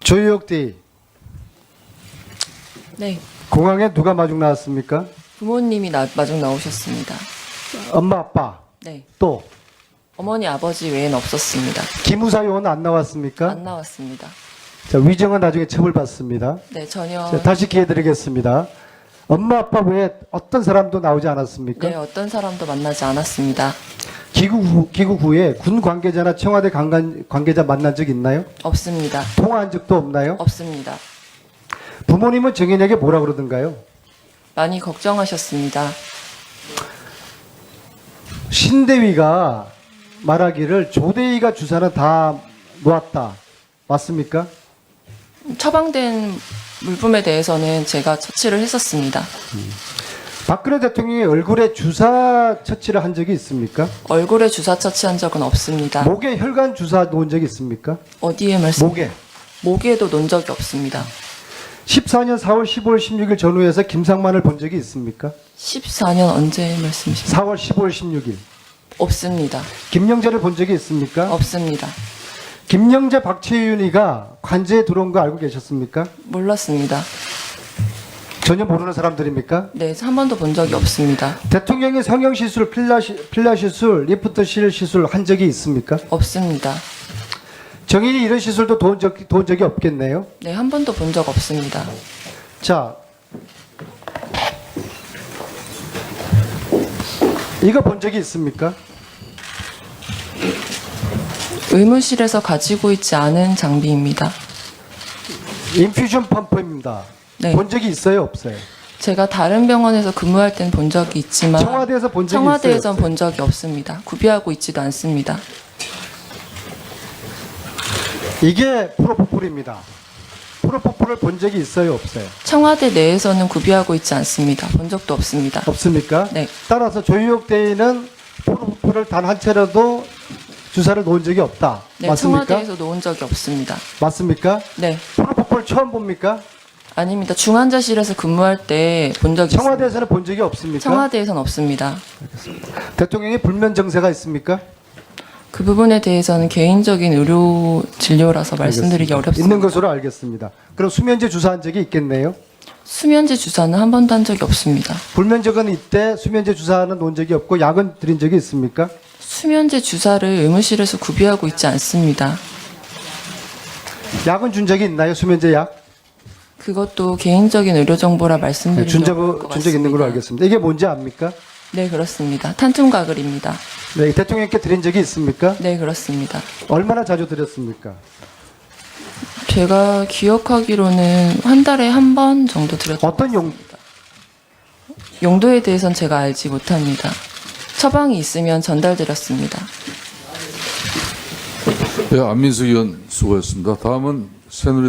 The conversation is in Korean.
조희옥 대 네, 공항에 누가 마중 나왔습니까? 부모님이 마중 나오셨습니다. 엄마 아빠 네, 또 어머니 아버지 외에는 없었습니다. 기무사 요원 안 나왔습니까? 안 나왔습니다. 자, 위정은 나중에 처벌받습니다. 네, 전혀. 자, 다시 기회 드리겠습니다. 엄마 아빠 외에 어떤 사람도 나오지 않았습니까? 네, 어떤 사람도 만나지 않았습니다. 귀국 후에 군 관계자나 청와대 관계자 만난 적 있나요? 없습니다. 통화한 적도 없나요? 없습니다. 부모님은 정인에게 뭐라 그러던가요? 많이 걱정하셨습니다. 신대위가 말하기를 조대위가 주사는 다 놓았다. 맞습니까? 처방된 물품에 대해서는 제가 처치를 했었습니다. 박근혜 대통령이 얼굴에 주사 처치를 한 적이 있습니까? 얼굴에 주사 처치한 적은 없습니다. 목에 혈관 주사 놓은 적이 있습니까? 어디에 말씀? 목에. 목에도 놓은 적이 없습니다. 14년 4월 15일 16일 전후에서 김상만을 본 적이 있습니까? 14년 언제 말씀이십니까? 4월 15일 16일. 없습니다. 김영재를 본 적이 있습니까? 없습니다. 김영재 박채윤이가 관제에 들어온 거 알고 계셨습니까? 몰랐습니다. 전혀 모르는 사람들입니까? 네, 한 번도 본 적이 없습니다. 대통령이 성형시술, 필라시술, 리프트실 시술 한 적이 있습니까? 없습니다. 정인이 이런 시술도 도운 적이 없겠네요. 네, 한 번도 본 적 없습니다. 자, 이거 본 적이 있습니까? 의무실에서 가지고 있지 않은 장비입니다. 인퓨전 펌프입니다. 네. 본 적이 있어요, 없어요? 제가 다른 병원에서 근무할 땐 본 적이 있지만 청와대에서 본 적이 청와대에선 있어요? 본 적이 없습니다. 구비하고 있지도 않습니다. 이게 프로포폴입니다. 프로포폴을 본 적이 있어요, 없어요? 청와대 내에서는 구비하고 있지 않습니다. 본 적도 없습니다. 없습니까? 네. 따라서 조희옥 대위는 프로포폴을 단 한 차례도 주사를 놓은 적이 없다. 네, 맞습니까? 청와대에서 놓은 적이 없습니다. 맞습니까? 네, 프로포폴 처음 봅니까? 아닙니다. 중환자실에서 근무할 때 본 적이 있습니다. 청와대에서는 본 적이 없습니까? 청와대에선 없습니다. 대통령이 불면 정세가 있습니까? 그 부분에 대해서는 개인적인 의료 진료라서 말씀드리기 어렵습니다. 있는 것으로 알겠습니다. 그럼 수면제 주사한 적이 있겠네요? 수면제 주사는 한 번도 한 적이 없습니다. 불면적은 이때 수면제 주사는 놓은 적이 없고 약은 드린 적이 있습니까? 수면제 주사를 의무실에서 구비하고 있지 않습니다. 약은 준 적이 있나요? 수면제 약? 그것도 개인적인 의료 정보라 말씀드리기 준 어려울 것 적 있는 걸로 같습니다. 알겠습니다. 이게 뭔지 압니까? 네, 그렇습니다. 탄tum가글입니다. 네, 대통령께 드린 적이 있습니까? 네, 그렇습니다. 얼마나 자주 드렸습니까? 제가 기억하기로는 한 달에 한 번 정도 드렸던 어떤 것 같습니다. 용도에 대해서는 제가 알지 못합니다. 처방이 있으면 전달드렸습니다. 네, 안민석 의원 수고했습니다. 다음은 새누리